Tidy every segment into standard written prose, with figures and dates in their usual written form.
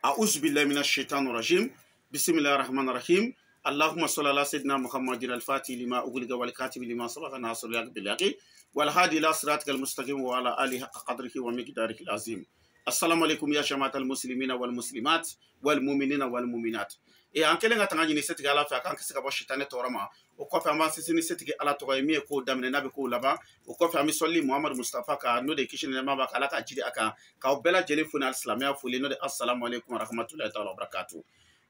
A'udhu billahi minash shaitanir rajim. Bismillahir rahmanir rahim. Allahumma salli ala sayyidina Muhammadin al-Fatih lima ughliqa wal katib lima sabaqa nasrul haqq bil haqq wal hadi ila siratikal mustaqim wa ala alihi qadrihi wa miqdarihi al-azim. Assalamu alaikum ya jama'atal muslimina wal muslimat wal mu'minina wal mu'minat. Et en kelenga tanga ni setigi ala fa kan kisika bo shitane torama o ko fa ma sisini setigi ala to mi ko damne nabe ko laba o ko fa mi solli Muhammad Mustafa ka no de kishine ma ba kala ka jidi aka ka o bela jeli funal islamia fuli no de assalamu alaikum wa rahmatullahi wa barakatuh.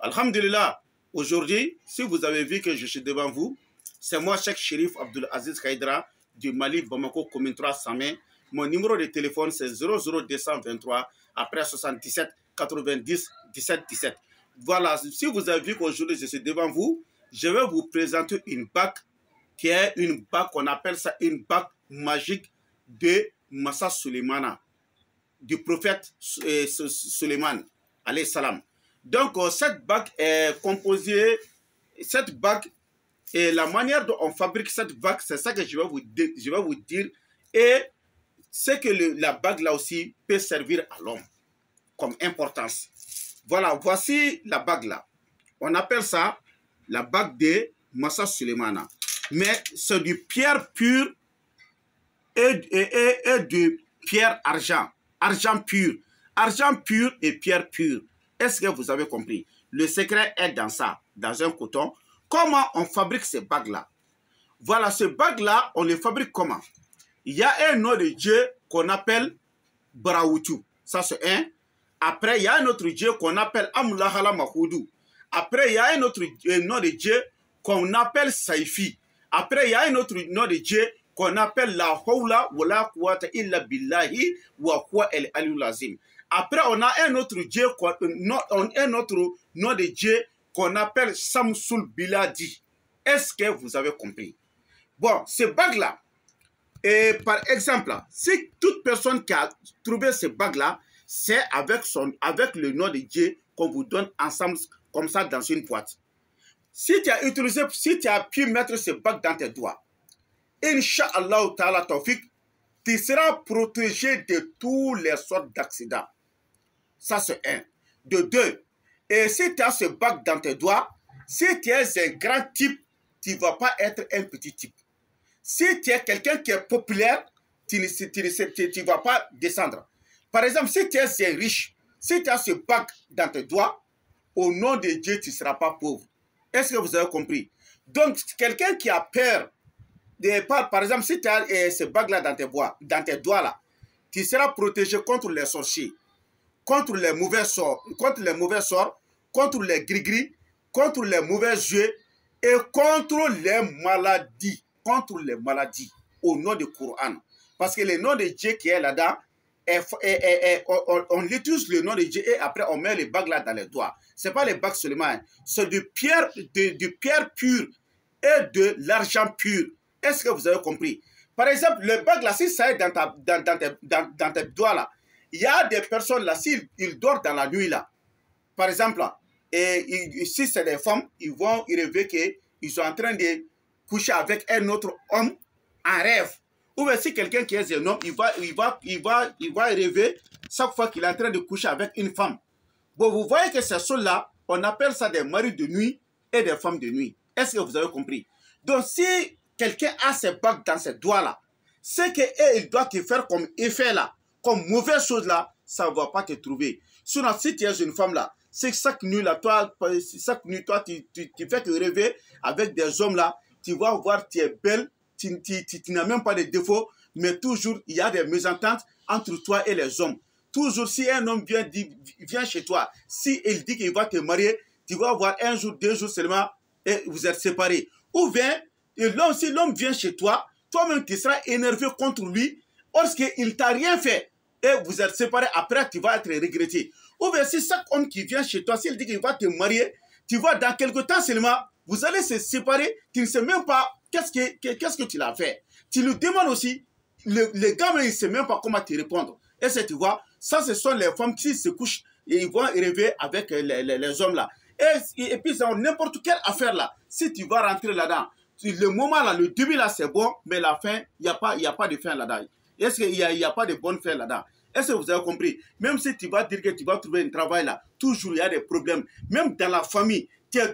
Alhamdulillah, aujourd'hui, si vous avez vu que je suis devant vous, c'est moi Cheikh Chérif Abdul Aziz Kaïdra du Mali Bamako commune 3 Samé. Mon numéro de téléphone c'est 00223 après 77 90 17 17. Voilà, si vous avez vu qu'aujourd'hui je suis devant vous, je vais vous présenter une bague qui est une bague qu'on appelle ça une bague magique de Massa Suleymana, du prophète Suleiman, alayhi salam. Donc cette bague est composée, cette bague et la manière dont on fabrique cette bague, c'est ça que je vais vous dire. Et c'est que la bague là aussi peut servir à l'homme comme importance. Voilà, voici la bague là. On appelle ça la bague de Massa Suleymana. Mais c'est du pierre pure et de pierre argent. Argent pur. Argent pur et pierre pure. Est-ce que vous avez compris? Le secret est dans ça, dans un coton. Comment on fabrique ces bagues là? Voilà, ces bagues là, on les fabrique comment? Il y a un nom de Dieu qu'on appelle Braoutou. Ça c'est un. Après, il y a un autre Dieu qu'on appelle Amulahala Mahoudou. Après, il y a un autre nom de Dieu qu'on appelle Saifi. Après, il y a un autre nom de Dieu qu'on appelle La Hawla wa la quwwata illa billahi wa huwa al-aliyyul azim. Après, on a un autre Dieu, un autre nom de Dieu qu'on appelle Samsul Biladi. Est-ce que vous avez compris? Bon, ces bagues-là, et par exemple, si toute personne qui a trouvé ces bagues-là, c'est avec le nom de Dieu qu'on vous donne ensemble comme ça dans une boîte. Si tu as pu mettre ces bagues dans tes doigts, Inch'Allah ta'ala tawfiq, tu seras protégé de toutes les sortes d'accidents. Ça c'est un. De deux, et si tu as ce bague dans tes doigts, si tu es un grand type, tu ne vas pas être un petit type. Si tu es quelqu'un qui est populaire, tu ne vas pas descendre. Par exemple, si tu es un riche, si tu as ce bague dans tes doigts, au nom de Dieu, tu ne seras pas pauvre. Est-ce que vous avez compris? Donc, quelqu'un qui a peur, par exemple, si tu as ce bague-là dans tes doigts, là, tu seras protégé contre les sorciers, contre les mauvais sorts, contre les gris-gris, contre les mauvais yeux et contre les maladies. Contre les maladies, au nom du Coran. Parce que le nom de Dieu qui est là-dedans, on utilise le nom de Dieu et après on met les bagues là dans les doigts. Ce n'est pas les bagues seulement, c'est du pierre pur et de l'argent pur. Est-ce que vous avez compris? Par exemple, le bague là, si ça est dans tes doigts là, il y a des personnes là, s'ils dorment dans la nuit là, par exemple, si c'est des femmes, ils vont rêver qu'ils sont en train de coucher avec un autre homme en rêve. Ou bien si quelqu'un qui est un homme, il va rêver chaque fois qu'il est en train de coucher avec une femme. Bon, vous voyez que ces choses-là, on appelle ça des maris de nuit et des femmes de nuit. Est-ce que vous avez compris? Donc, si quelqu'un a ses bagues dans ses doigts-là, c'est qu'il doit te faire comme effet là, comme mauvaise chose là, ça ne va pas te trouver. Sinon, si tu es une femme là, c'est que chaque nuit là, toi, tu fais te rêver avec des hommes là, tu vas voir, tu es belle, tu n'as même pas de défauts, mais toujours, il y a des mésententes entre toi et les hommes. Toujours, si un homme vient chez toi, si il dit qu'il va te marier, tu vas voir un jour, 2 jours seulement, et vous êtes séparés. Ou bien, si l'homme vient chez toi, toi-même, tu seras énervé contre lui, parce qu'il ne t'a rien fait, et vous êtes séparés, après, tu vas être regretté. Ou bien, si chaque homme qui vient chez toi, s'il dit qu'il va te marier, tu vois, dans quelque temps seulement, vous allez se séparer, tu ne sais même pas qu'est-ce que tu l'as fait. Tu lui demandes aussi, le gars, mais il ne sait même pas comment te répondre. Et c'est, tu vois, ça, ce sont les femmes qui se couchent et ils vont rêver avec les hommes là. Et puis, dans n'importe quelle affaire là, si tu vas rentrer là-dedans, le moment là, le début là, c'est bon, mais la fin, il n'y a pas de fin là-dedans. Est-ce qu'il n'y a pas de bonne fin là-dedans? Est-ce que vous avez compris? Même si tu vas dire que tu vas trouver un travail là, toujours il y a des problèmes. Même dans la famille,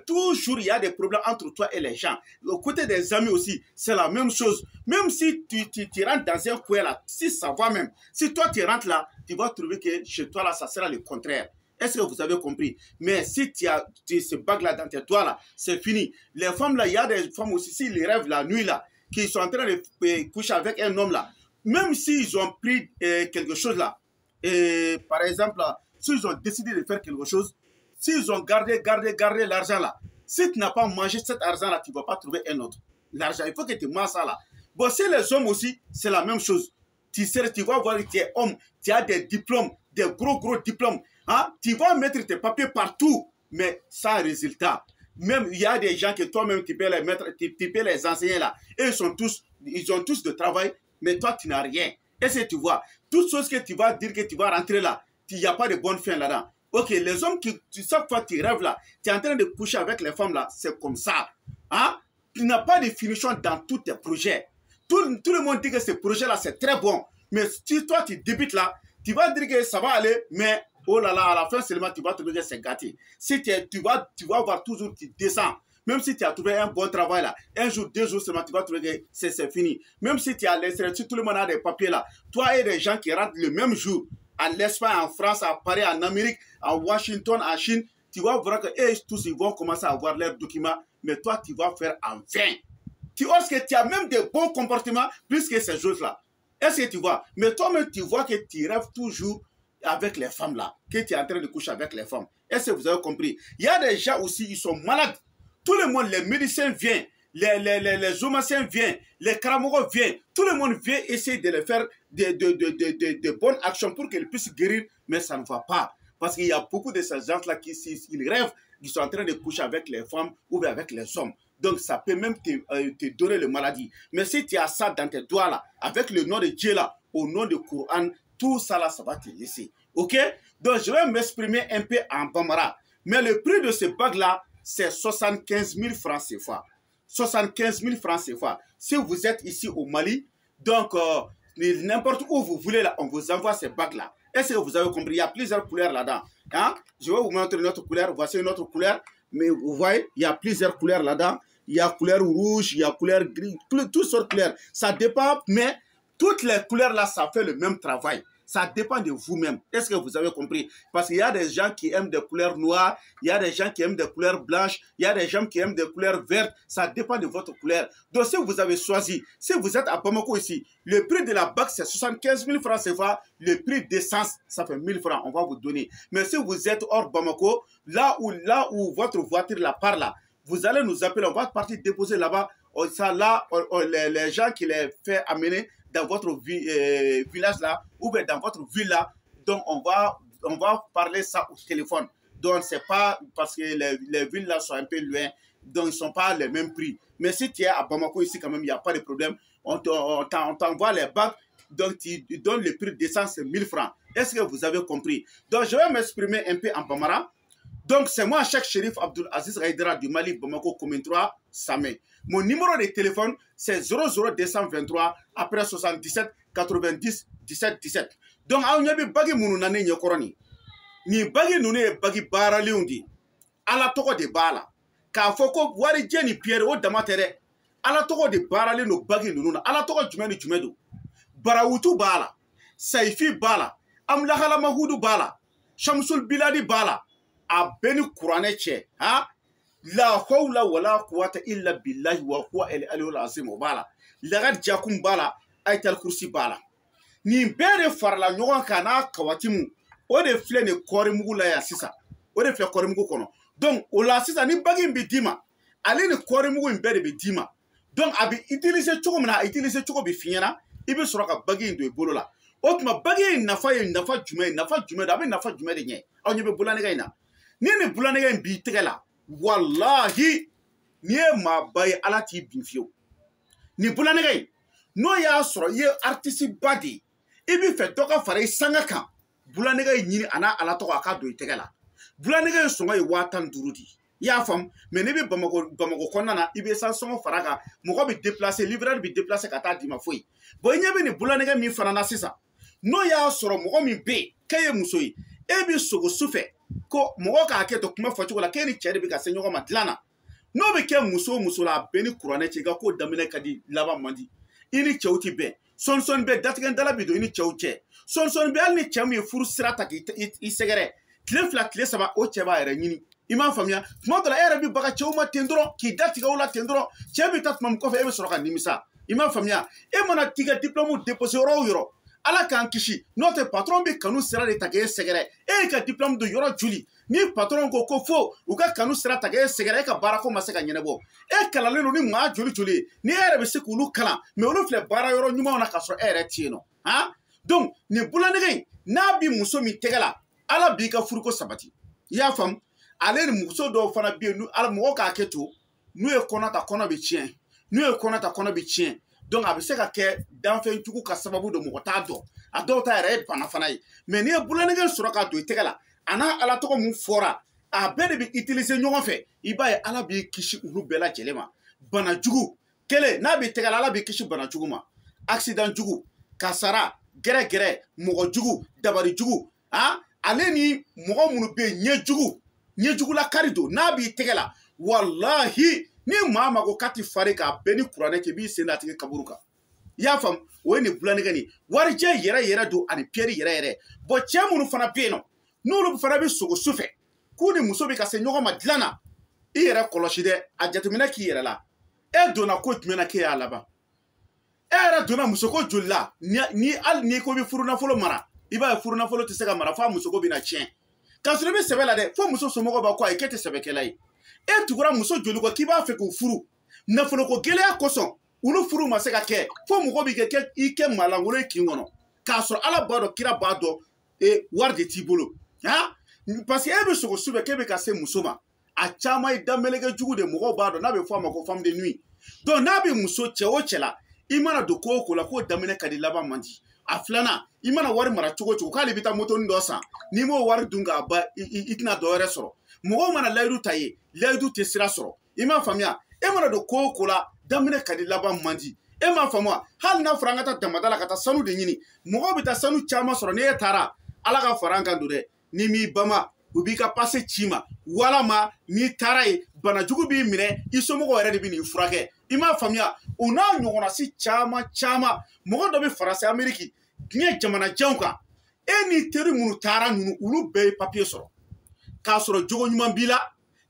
toujours il y a des problèmes entre toi et les gens. Au côté des amis aussi, c'est la même chose. Même si tu rentres dans un coin là, si ça va même, si toi tu rentres là, tu vas trouver que chez toi là, ça sera le contraire. Est-ce que vous avez compris? Mais si tu as ce bague là dans tes doigts là, c'est fini. Les femmes là, il y a des femmes aussi, s'ils rêvent la nuit là, qui sont en train de coucher avec un homme là, même s'ils ont pris quelque chose là, par exemple, s'ils ont décidé de faire quelque chose, s'ils ont gardé l'argent là, si tu n'as pas mangé cet argent là, tu ne vas pas trouver un autre. L'argent, il faut que tu manges ça là. Bon, si les hommes aussi, c'est la même chose. Tu vas voir que tu es homme, tu as des diplômes, des gros diplômes. Hein? Tu vas mettre tes papiers partout, mais sans résultat. Même il y a des gens que toi-même tu peux les mettre, tu peux les enseigner là. Et ils ont tous de travail, mais toi tu n'as rien. Est-ce que tu vois? Toutes choses que tu vas dire que tu vas rentrer là, il n'y a pas de bonne fin là-dedans. Ok, les hommes qui, chaque fois tu rêves là, tu es en train de coucher avec les femmes là, c'est comme ça. Hein? Tu n'as pas de finition dans tous tes projets. Tout le monde dit que ce projet là c'est très bon. Mais si toi tu débutes là, tu vas dire que ça va aller, mais oh là là, à la fin seulement tu vas trouver que c'est gâté. Si tu vas voir toujours, tu descends. Même si tu as trouvé un bon travail là, un jour, 2 jours seulement, tu vas trouver que c'est fini. Même si tu as l'extérieur, si tout le monde a des papiers là, toi et des gens qui rentrent le même jour, à l'Espagne, en France, à Paris, en Amérique, à Washington, en Chine, tu vas voir que tous ils vont commencer à avoir leurs documents, mais toi tu vas faire en vain. Tu as même des bons comportements plus que ces choses-là. Est-ce que tu vois? Mais toi-même, tu vois que tu rêves toujours avec les femmes là, que tu es en train de coucher avec les femmes. Est-ce que vous avez compris? Il y a des gens aussi, ils sont malades. Tout le monde, les médecins viennent, les homiciens viennent, les karamogos viennent. Tout le monde vient essayer de les faire de bonnes actions pour qu'ils puissent guérir, mais ça ne va pas. Parce qu'il y a beaucoup de ces gens-là qui, s'ils rêvent, qui sont en train de coucher avec les femmes ou avec les hommes. Donc, ça peut même te donner la maladie. Mais si tu as ça dans tes doigts là, avec le nom de Dieu là, au nom du Coran, tout ça là, ça va te laisser. Ok? Donc, je vais m'exprimer un peu en bambara. Mais le prix de ce bague là, c'est 75 000 francs CFA. 75 000 francs CFA. Si vous êtes ici au Mali, donc n'importe où vous voulez là, on vous envoie ces bagues là. Est-ce que vous avez compris? Il y a plusieurs couleurs là-dedans. Hein? Je vais vous montrer une autre couleur. Voici une autre couleur. Mais vous voyez, il y a plusieurs couleurs là-dedans. Il y a couleur rouge, il y a couleur gris, toutes sortes de couleurs. Ça dépend, mais toutes les couleurs là, ça fait le même travail. Ça dépend de vous-même. Est-ce que vous avez compris? Parce qu'il y a des gens qui aiment des couleurs noires, il y a des gens qui aiment des couleurs blanches, il y a des gens qui aiment des couleurs vertes. Ça dépend de votre couleur. Donc, si vous avez choisi, si vous êtes à Bamako ici, le prix de la bague, c'est 75 000 francs CFA. Le prix d'essence, ça fait 1000 francs. On va vous donner. Mais si vous êtes hors Bamako, là où votre voiture là part là, vous allez nous appeler. On va partir déposer là-bas. Ça, là, les gens qui les fait amener dans votre village là, ou bien dans votre ville là, donc on va parler ça au téléphone. Donc c'est pas parce que les villes là sont un peu loin, donc ils ne sont pas les mêmes prix. Mais si tu es à Bamako ici quand même, il n'y a pas de problème. On t'envoie les bagues, donc tu donnes le prix d'essence, c'est 1000 francs. Est-ce que vous avez compris? Donc je vais m'exprimer un peu en bambara. Donc, c'est moi, Cheikh Chérif Abdul Aziz Haïdara du Mali, Bamako, Commune 3, Samé. Mon numéro de téléphone, c'est 00223 après 77 90 17 17. Donc, on y a bagi mounounané nyokoroni. Ni bagi nouné bagi bara liundi. Ala toko de bala. Ka foko wari jeni pierre o damatere. Ala toko de bara li no bagi nounouna. Ala toko jumedu. Barawutu bala. Saifi bala. Amlahala mahudu bala. Shamsul Biladi bala. A beni kuranɛ cɛ ha la hawla wala quwwata illa billahi wa huwa al-aliyyul azim o b'a la lagad jakum b'a la ayatal kursi b'a la nin bɛɛ de farala ɲɔgɔn kan n'a kawatimu o de filɛ nin kɔɔrimugu la yan sisan o de filɛ kɔɔrimugu kɔnɔ donc o la sisan ni bagi in bɛ d'i ma ale ni kɔɔrimugu in bɛɛ de bɛ d'i ma donc a bɛ utiliser cogo min na a utiliser cogo bɛ f'i ɲɛna i bɛ sɔrɔ ka bagi in don i bolo la o tuma bagi in nafa ye nafa jumɛn ye nafa jumɛn don a bɛ nafa jumɛn de ɲɛ aw ɲɛ bɛ bololanɛgɛ in na ni ni bulanɛgɛ in b'i tɛgɛ la walahi ni ye maaba ye ala t'i bin fiyewu ni bulanɛgɛ in n'o y'a sɔrɔ i ye artiste ba de ye i bɛ fɛ dɔ ka fara i sanga kan bulanɛgɛ in ɲini a n'a ala tɔgɔ a ka don i tɛgɛ la bulanɛgɛ in sɔngɔ ye 15,000 de i y'a faamu mais n'i bɛ Bamako kɔnɔna na i bɛ san sɔngɔ fara kan mɔgɔ bɛ déplacer livreur bɛ déplacer ka taa d'i ma foyi bon i ɲɛ bɛ nin bulanɛgɛ min fana na sisan n'o y'a sɔrɔ mɔgɔ min bɛ yen k'e ye muso ye e bɛ sogo su fɛ ko mɔgɔ k'a kɛ to kuma fɔcogo la k'e ni cɛ de bɛ ka se ɲɔgɔn ma dilan na n'o bɛ kɛ muso o muso la a bɛɛ ni kuranɛ cɛ i ka ko daminɛ ka di laban man di i ni cɛw ti bɛn sɔɔni bɛ datigɛdala bi don i ni cɛw cɛ sɔɔni bɛ hali ni cɛ min ye furu sira ta k'i sɛgɛrɛ tile 2 tile 3 o cɛ b'a yɛrɛ ɲini i m'a faamuya tuma dɔ la e yɛrɛ bɛ baga cɛw ma ten dɔrɔn k'i datigɛ o la ten dɔrɔn cɛ bɛ taa tuma min kɔfɛ e bɛ sɔrɔ ka nimisa i m'a faamuya e mana t'i ka diplôme déposé yɔrɔ o yɔrɔ ala k'an kisi n'o tɛ patron bɛ kanu sira de ta k'e sɛgɛrɛ e y'i ka diplôme don yɔrɔ joli ni patron ko fo u ka kanu sira ta k'e sɛgɛrɛ e ka baara ko ma se ka ɲɛnabɔ e kalanlen don ni maa joli joli ye ni e yɛrɛ bɛ se k'olu kalan mais olu filɛ baara yɔrɔ ɲumanw na k'a sɔrɔ e yɛrɛ tɛ yen nɔ han donc nin bulanɛgɛ in n'a bi muso min tɛgɛ la ala b'i ka furuko sabati i y'a faamu ale ni muso dɔw fana bɛ yen ala mɔgɔ k'a kɛ to n'u ye kɔnɔ ta kɔnɔ bɛ tiɲɛ n'u ye kɔnɔ ta kɔnɔ bɛ tiɲɛ donc a bɛ se ka kɛ danfɛn jugu ka sababu don mɔgɔ t'a dɔn a dɔw ta yɛrɛ ye bana fana ye mais n'i ye bulanɛgɛ sɔrɔ ka don i tɛgɛ la a n'a ala tɔgɔ mun fɔra a bɛɛ de bɛ utiliser ɲɔgɔn fɛ i b'a ye ala b'i kisi olu bɛɛ lajɛlen ma bana jugu kelen n'a b'i tɛgɛ la ala b'i kisi bana jugu ma accident jugu kasara gɛrɛgɛrɛ mɔgɔ jugu dabali jugu ale ni mɔgɔ minnu bɛ yen ɲɛjugula kari don n'a b'i tɛgɛ la walahi ni maa ma ko k'a ti fari k'a bɛɛ ni kuranɛ kɛ i b'i sen da a tigi kaburu kan i y'a faamu o ye nin bulanɛgɛ nin warijɛ yɛrɛ don ani piyɛri yɛrɛ bon cɛ minnu fana bɛ yen nɔ n'olu fana bɛ sogo su fɛ k'u ni muso bɛ ka se ɲɔgɔn ma dilan na i yɛrɛ kɔlɔsi dɛ a jateminɛ k'i yɛrɛ la e donna ko jumɛn na k'e y'a laban e yɛrɛ donna musoko joli la ni hali n'i ko i bɛ furu nafolo mara i b'a ye furu nafolo tɛ se ka mara f'a musoko bɛ na tiɲɛ k'a sɔrɔ i bɛ sɛbɛ la dɛ fo muso somɔgɔw b'a ko ayi k'e tɛ sɛbɛkɛla ye e tugura muso joli kɔ k'i b'a fɛ k'u furu nafoloko gɛlɛya kosɔn olu furu ma se ka kɛ fo mɔgɔ b'i kɛ i kɛ maalankolon ye kin kɔnɔ k'a sɔrɔ ala b'a dɔn kira b'a dɔn wari de t'i bolo parce que e bɛ sogo su fɛ k'e bɛ ka se muso ma a caman ye damelege jugu de mɔgɔw b'a dɔn n'a bɛ fɔ a ma ko femme de nuit donc n'a bɛ muso cɛ o cɛ la i mana don ko o ko la k'o daminɛ ka di laban man di a filanan i mana wari mara cogo cogo k'ale bɛ taa motonin dɔ san n'i m'o wari dun k'a ban i tɛna dɔ wɛrɛ sɔrɔ mɔgɔw mana layidu ta ye layidu tɛ sira sɔrɔ i m'a faamuya e mana don ko o ko la daminɛ ka di laban man di e m'a faamuya hali n'a fɔra an ka taa damada la ka taa sanu de ɲini mɔgɔw bɛ taa sanu caman sɔrɔ n'e taara ala ka fara an kan don dɛ n'i m'i bama u b'i ka pase ci ma walama n'i taara ye banajugu b'i minɛ i somɔgɔw yɛrɛ de bɛ n'i furakɛ i m'a faamuya o n'a ɲɔgɔnna si caman mɔgɔ dɔ bɛ fara se Ameriki diɲɛ jamanajanw kan e ni teri minnu taara ninnu olu bɛɛ ye papiye sɔrɔ k'a sɔrɔ jogo ɲuman b'i la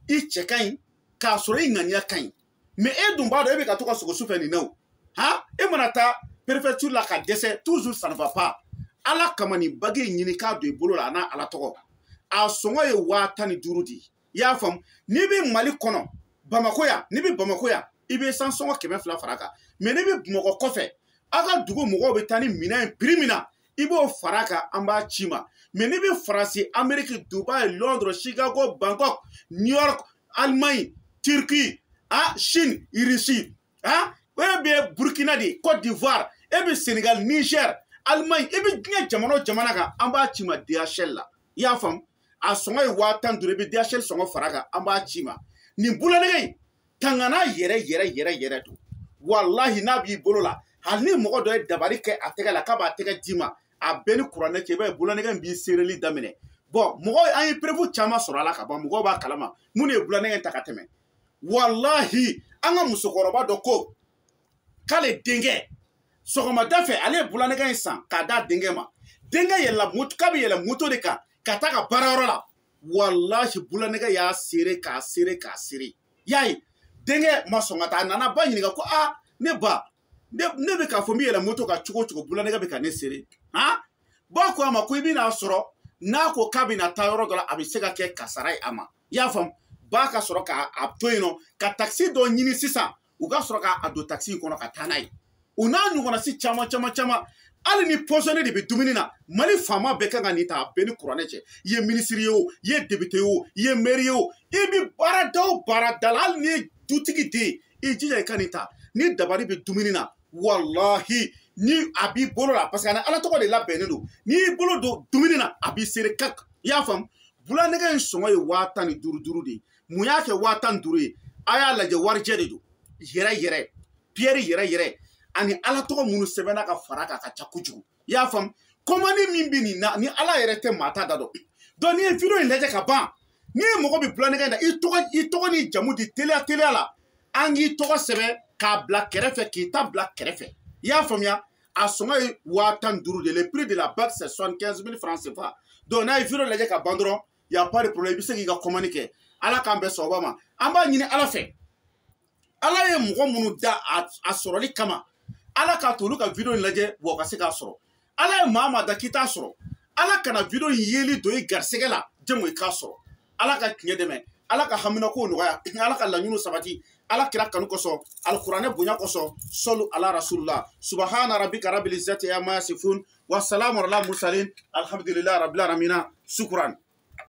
i cɛ ka ɲi k'a sɔrɔ i ŋaniya ka ɲi mais e dun b'a dɔn e bɛ ka to ka sogo su fɛ nin na o e mana taa préfecture la ka dɛsɛ toujours ça ne va pas ala kama nin bage ɲini k'a don i bolo la a n'a ala tɔgɔ a sɔngɔ ye 15,000 de ye i y'a faamu n'i bɛ Mali kɔnɔ Bamako yan n'i bɛ Bamako yan i bɛ san sɔngɔ 200 fara a kan mais n'i bɛ Bamakɔ kɔfɛ a ka dugu mɔgɔw bɛ taa ni minɛn ye prix min na i b'o fara a kan an b'a ci ma mais n'i bɛ Faransi Amérique Dubaï Londres Chicago Bangkok New York Allemagne Turquie Chine Russie e bɛ Burkina de Côte d'Ivoire e bɛ Sénégal Niger Allemagne e bɛ diɲɛ jamana o jamana kan an b'a ci ma DHL la i y'a faamu a sɔngɔ ye 15,000 i bɛ DHL sɔngɔ fara a kan an b'a ci ma nin bulanɛgɛ in tangana yɛrɛ don walahi n'a b'i bolo la hali ni mɔgɔ dɔ ye dabali kɛ a tɛgɛ la k'a b'a tɛgɛ d'i ma a bɛɛ ni kuranɛ cɛ i b'a ye bulanɛgɛ in b'i sereli daminɛ bon mɔgɔ an ye preuve caman sɔrɔ a la ka ban mɔgɔw b'a kalama mun de ye bulanɛgɛ in ta ka tɛmɛ walahi an ka musokɔrɔba dɔ ko k'ale denkɛ sɔgɔmada fɛ ale ye bulanɛgɛ in san k'a d'a denkɛ ma denkɛ yɛlɛla moto k'a bɛ yɛlɛ moto de kan ka taa ka baarayɔrɔ la walahi bulanɛgɛ y'a sere k'a sere y'a ye denkɛ ma sɔn ka taa a nana ba ɲininka ko ne ba ne bɛ k'a fɔ n bɛ yɛlɛ moto kan cogo cogo bulanɛgɛ bɛ ka ne sere ba ko a ma ko i bɛna sɔrɔ n'a ko k'a bɛna taa yɔrɔ dɔ la a bɛ se ka kɛ kasara ye a ma i y'a faamu ba ka sɔrɔ k'a to yen nɔ ka takisi dɔ ɲini sisan u ka sɔrɔ k'a don takisi in kɔnɔ ka taa n'a ye u n'a ɲɔgɔnna si caman hali ni pɔsɔnni de bɛ dumuni na Mali faama bɛɛ kan ka nin ta a bɛɛ ni kuranɛ cɛ i ye minisiri ye o i ye député ye o i ye maire ye o i bɛ baarada o baarada la hali ni ye dutigi den i jija i ka nin ta ni dabali bɛ dumuni na walahi ni a b'i bolo la parce que a ni ala tɔgɔ de labɛnnen don n'i y'i bolo don dumuni na a b'i sere kak i y'a faamu bulanɛgɛ in sɔngɔ ye 15,000 de ye mun y'a kɛ 15,000 ye a y'a lajɛ warijɛ de don yɛrɛ piyɛri yɛrɛ ani ala tɔgɔ minnu sɛbɛnna ka fara kan ka ca kojugu i y'a faamu commande min bi ni na ni ala yɛrɛ tɛ maa ta da dɔn donc ni ye video in lajɛ ka ban ni ye mɔgɔ bi plan nɛgɛ na i tɔgɔ ni jamu di teliya la an k'i tɔgɔ sɛbɛn k'a bila kɛrɛfɛ k'i ta bila kɛrɛfɛ i y'a faamuya a sɔngɔ ye 15,000 de le prix de la bague c'est 75 000 francs CFA donc n'a ye video lajɛ ka ban dɔrɔn y a pas de problème i bɛ se k'i ka commande kɛ ala k'an bɛn sababa ma an b'a ɲini ala fɛ ala ye mɔgɔ minnu da a sɔrɔli kama ala k'a to olu ka video in lajɛ wa u ka se k'a sɔrɔ ala ye maa da k'i t'a sɔrɔ ala kana video in yeli don i garisɛgɛ la jɛmu i k'a sɔrɔ ala ka tiɲɛ dɛmɛ ala ka haminako nɔgɔya ala ka laɲiniw sabati ala kira kanu kosɔn alikuranɛ bonya kosɔn sɔlu ala rasulullah subhana rabbika rabbil izzati amma yasifun wa salamun ala mursalin alhamdulillahi rabbil alamin sukuran